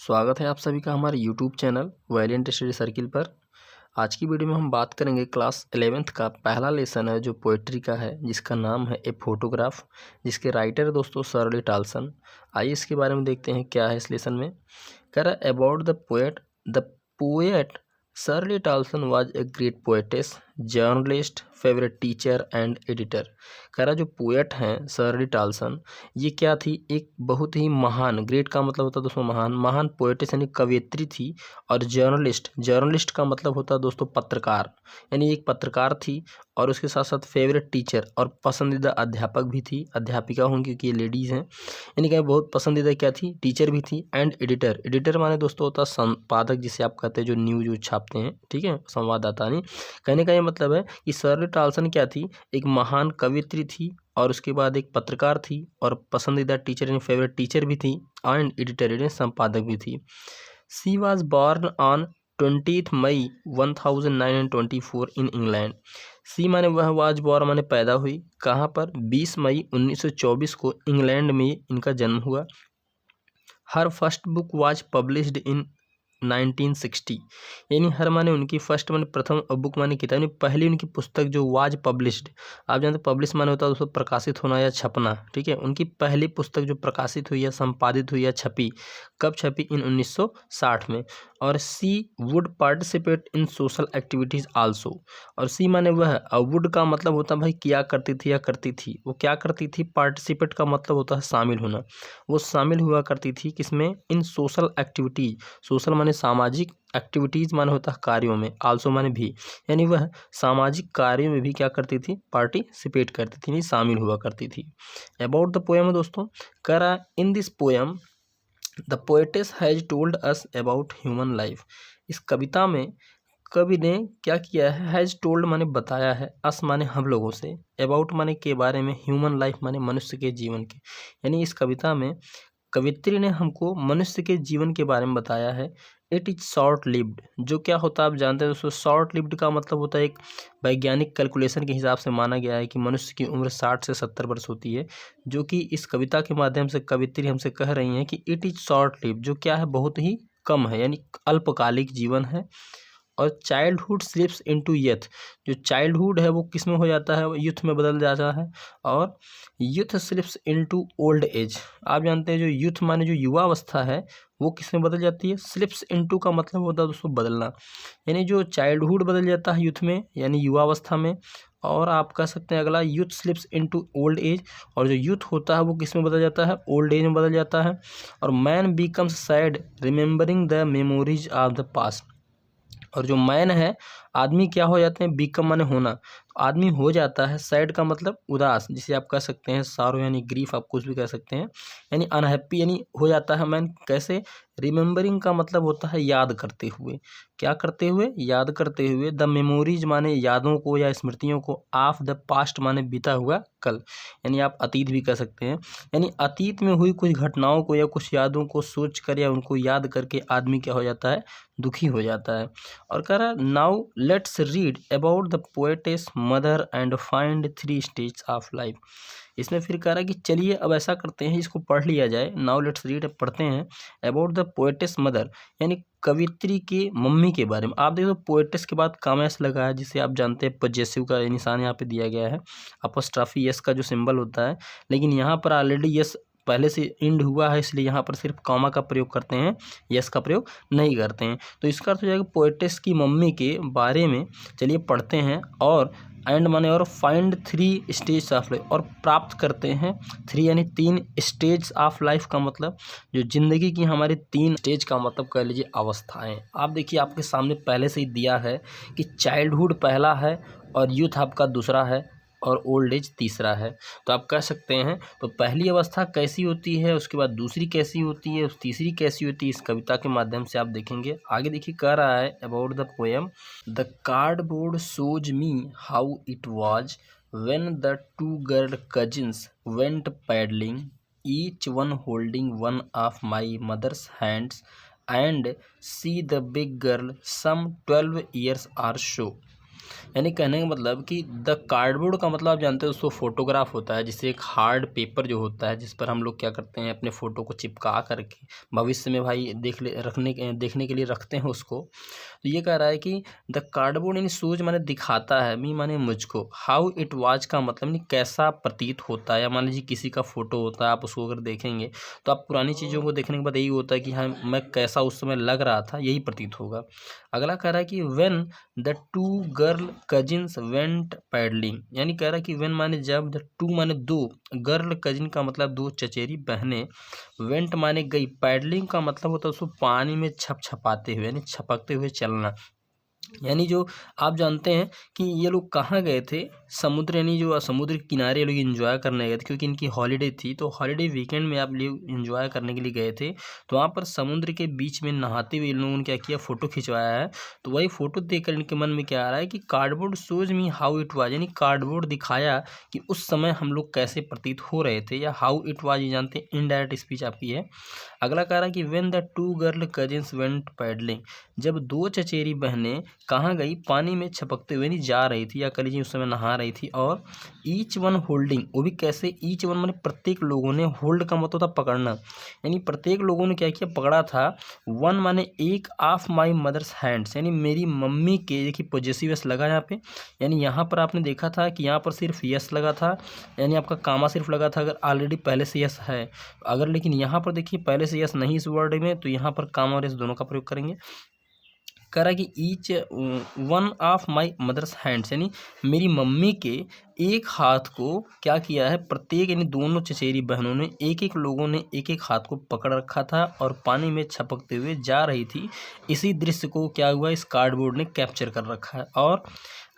स्वागत है आप सभी का हमारे YouTube channel Valiant study circle पर। आज की वीडियो में हम बात करेंगे क्लास 11th का पहला लेसन है जो पोएट्री का है, जिसका नाम है ए फोटोग्राफ, जिसके राइटर है दोस्तों शर्ली टाल्सन। आइए इसके बारे में देखते हैं क्या है इस लेसन में। कह रहा है about the poet Shirley Tolson was a great poetess, journalist, favourite teacher and editor. कह रहा जो पोएट हैं शर्ली टाल्सन, ये क्या थी, एक बहुत ही महान, ग्रेट का मतलब होता है दोस्तों महान पोएटेस यानी कवयित्री थी। और जर्नलिस्ट का मतलब होता है दोस्तों पत्रकार, यानी एक पत्रकार थी। और उसके साथ साथ फेवरेट टीचर और पसंदीदा अध्यापक भी थी, अध्यापिका होंगी क्योंकि ये लेडीज़ हैं। यानी कि बहुत पसंदीदा क्या थी, टीचर भी थी। एंड एडिटर माने दोस्तों होता है संपादक, जिसे आप कहते हैं जो न्यूज छापते हैं, ठीक है, संवाददाता। नहीं, कहने का ये मतलब है कि शर्ली टाल्सन क्या थी, एक महान कवयित्री थी, और उसके बाद एक पत्रकार थी, और पसंदीदा टीचर यानी फेवरेट टीचर भी थी, एंड एडिटर यानी संपादक भी थी। She was born on 20 May 1924 in England. She माने वह, वाज बॉर्न माने पैदा हुई, कहाँ पर, 20 मई 1924 को इंग्लैंड में इनका जन्म हुआ। Her first book was published in 1960, यानी हर माने उनकी फर्स्ट माने प्रथम, और बुक माने किताब, यानी पहली उनकी पुस्तक जो वाज पब्लिश्ड, आप जानते हैं पब्लिश माने होता है दोस्तों प्रकाशित होना या छपना, ठीक है। उनकी पहली पुस्तक जो प्रकाशित हुई या संपादित हुई या छपी, कब छपी, इन 1960 में। और she would participate in social activities also. और सी माने वह, और वुड का मतलब होता है भाई किया करती थी या करती थी, वो क्या करती थी, पार्टिसिपेट का मतलब होता है शामिल होना, वो शामिल हुआ करती थी किसमें, इन सोशल एक्टिविटीज। सोशल माने सामाजिक, एक्टिविटीज़ माने होता है कार्यों में, आल्सो माने भी, यानी वह सामाजिक कार्यों में भी क्या करती थी, पार्टिसिपेट करती थी, यानी शामिल हुआ करती थी। अबाउट द पोएम दोस्तों, कह रहा in this poem the poetess has told us about human life. इस कविता में कवि ने क्या किया है, हैज टोल्ड माने बताया है, अस माने हम लोगों से, अबाउट माने के बारे में, ह्यूमन लाइफ माने मनुष्य के जीवन के, यानी इस कविता में कवित्री ने हमको मनुष्य के जीवन के बारे में बताया है। इट इज शॉर्ट लिव्ड, जो क्या होता है आप जानते हैं दोस्तों, शॉर्ट लिव्ड का मतलब होता है एक वैज्ञानिक कैलकुलेशन के हिसाब से माना गया है कि मनुष्य की उम्र 60 से 70 वर्ष होती है। जो कि इस कविता के माध्यम से कवित्री हमसे कह रही हैं कि इट इज शॉर्ट लिव्ड, जो क्या है बहुत ही कम है, यानी अल्पकालिक जीवन है। और चाइल्डहुड स्लिप्स इनटू यथ, जो चाइल्डहुड है वो किस में हो जाता है, वो यूथ में बदल जाता है। और youth slips into old age, आप जानते हैं जो यूथ माने जो युवा अवस्था है वो किस में बदल जाती है, स्लिप्स इनटू का मतलब होता है दोस्तों बदलना, यानी जो चाइल्डहुड बदल जाता है यूथ में यानी युवा अवस्था में। और आप कह सकते हैं अगला, youth slips into old age, और जो यूथ होता है वो किस में बदल जाता है, ओल्ड एज में बदल जाता है। और man becomes sad remembering the memories of the past, और जो मैन है, आदमी क्या हो जाते हैं, बिकम माने होना, तो आदमी हो जाता है, सैड का मतलब उदास, जिसे आप कह सकते हैं सारो यानी ग्रीफ, आप कुछ भी कह सकते हैं, यानी अनहैप्पी यानी हो जाता है मैन, कैसे, रिमेंबरिंग का मतलब होता है याद करते हुए, क्या करते हुए, याद करते हुए, द मेमोरीज माने यादों को या स्मृतियों को, ऑफ द पास्ट माने बीता हुआ कल, यानी आप अतीत भी कह सकते हैं, यानी अतीत में हुई कुछ घटनाओं को या कुछ यादों को सोच कर या उनको याद करके आदमी क्या हो जाता है, दुखी हो जाता है। और कह रहा now let's read about the poetess mother and find 3 stage of life. इसमें फिर कह रहा है कि चलिए अब ऐसा करते हैं, इसको पढ़ लिया जाए। नाउ लेट्स रीड, पढ़ते हैं अबाउट द पोएटेस मदर, यानी कवित्री की मम्मी के बारे में। आप देखो पोएटेस के बाद कामेस लगा है, जिसे आप जानते हैं पजेसिव का निशान यहाँ पे दिया गया है, अपोस्ट्रॉफी यस का जो सिंबल होता है, लेकिन यहाँ पर ऑलरेडी यस पहले से इंड हुआ है, इसलिए यहाँ पर सिर्फ कॉमा का प्रयोग करते हैं, यस का प्रयोग नहीं करते हैं। तो इसका अर्थ हो जाएगा पोएटेस की मम्मी के बारे में। चलिए पढ़ते हैं। और एंड माने और फाइंड 3 स्टेज ऑफ लाइफ, और प्राप्त करते हैं 3 यानी 3 स्टेज ऑफ लाइफ का मतलब जो जिंदगी की हमारी 3 स्टेज का मतलब कह लीजिए अवस्थाएं। आप देखिए आपके सामने पहले से ही दिया है कि चाइल्डहुड पहला है, और यूथ आपका दूसरा है, और ओल्ड एज तीसरा है। तो आप कह सकते हैं तो पहली अवस्था कैसी होती है, उसके बाद दूसरी कैसी होती है, उस तीसरी कैसी होती है, इस कविता के माध्यम से आप देखेंगे। आगे देखिए कह रहा है about the poem, the cardboard shows me how it was when the 2 girl cousins went paddling, each one holding one of my mother's hands and see the big girl some 12 years or so। यानी कहने का मतलब कि the cardboard का मतलब आप जानते हो दोस्तों फोटोग्राफ होता है, जिसे एक हार्ड पेपर जो होता है जिस पर हम लोग क्या करते हैं अपने फ़ोटो को चिपका करके भविष्य में भाई देखने के लिए रखते हैं उसको। तो ये कह रहा है कि द कार्डबोर्ड यानी शोज माने दिखाता है, मी माने मुझको, हाउ इट वाज का मतलब नहीं कैसा प्रतीत होता है। या मान लीजिए किसी का फोटो होता है, आप उसको अगर देखेंगे तो आप पुरानी चीज़ों को देखने के बाद यही होता है कि हाँ मैं कैसा उस समय लग रहा था, यही प्रतीत होगा। अगला कह रहा है कि when the two girl cousins went paddling, यानी कह रहा है कि व्हेन माने जब, द टू माने दो, गर्ल कजिन का मतलब दो चचेरी बहनें, वेंट माने गई, पैडलिंग का मतलब होता है उसको पानी में छपछपाते हुए यानी छपकते हुए चलना। यानी जो आप जानते हैं कि ये लोग कहाँ गए थे, समुद्र, यानी जो समुद्र के किनारे ये लोग एंजॉय करने गए थे क्योंकि इनकी हॉलीडे थी। तो हॉलीडे वीकेंड में आप लोग एंजॉय करने के लिए गए थे, तो वहाँ पर समुद्र के बीच में नहाते हुए इन लोगों ने क्या किया, फ़ोटो खिंचवाया है। तो वही फ़ोटो देखकर इनके मन में क्या आ रहा है कि cardboard shows me how it was, यानी कार्डबोर्ड दिखाया कि उस समय हम लोग कैसे प्रतीत हो रहे थे। या हाउ इट वाज ये जानते हैं इनडायरेक्ट स्पीच आपकी है। अगला कह रहा है कि when the two girl cousins went paddling, जब दो चचेरी बहनें कहाँ गई, पानी में छपकते हुए नहीं जा रही थी, या कह लीजिए उस समय नहा रही थी। और ईच वन होल्डिंग, वो भी कैसे, ईच वन माने प्रत्येक लोगों ने, होल्ड का मतलब था पकड़ना, यानी प्रत्येक लोगों ने क्या किया, पकड़ा था। वन माने एक, ऑफ माई मदर्स हैंड्स, यानी मेरी मम्मी के, देखिए पॉजेसिव यस लगा यहाँ पे, यानी यहाँ पर आपने देखा था कि यहाँ पर सिर्फ यस लगा था, यानी आपका कामा सिर्फ लगा था अगर ऑलरेडी पहले से यस है। अगर लेकिन यहाँ पर देखिए पहले से यस नहीं इस वर्ड में, तो यहाँ पर कामा और यस दोनों का प्रयोग करेंगे। कह रहा है कि each one of my mother's hands, यानी मेरी मम्मी के एक हाथ को क्या किया है, प्रत्येक यानी दोनों चचेरी बहनों ने, एक एक लोगों ने एक एक हाथ को पकड़ रखा था और पानी में छपकते हुए जा रही थी। इसी दृश्य को क्या हुआ, इस कार्डबोर्ड ने कैप्चर कर रखा है। और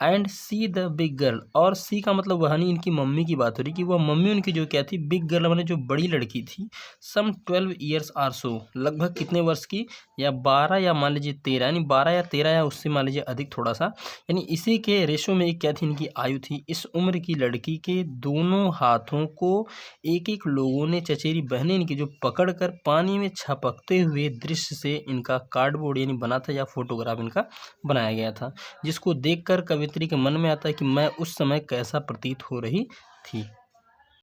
and see the big girl, और सी का मतलब वह नहीं, इनकी मम्मी की बात हो रही कि वह मम्मी उनकी जो क्या थी, बिग गर्ल माने जो बड़ी लड़की थी, सम 12 ईयर्स आर सो, लगभग कितने वर्ष की, या 12 या मान लीजिए 13, यानी 12 या 13 या उससे मान लीजिए अधिक थोड़ा सा, यानी इसी के रेशो में एक क्या थी, इनकी आयु थी। इस उम्र की लड़की के दोनों हाथों को एक एक लोगों ने, चचेरी बहनें इनकी, जो पकड़ कर पानी में छपकते हुए दृश्य से इनका कार्डबोर्ड यानी बना था, या फोटोग्राफ इनका बनाया गया था, जिसको देखकर कवित्री के मन में आता है कि मैं उस समय कैसा प्रतीत हो रही थी।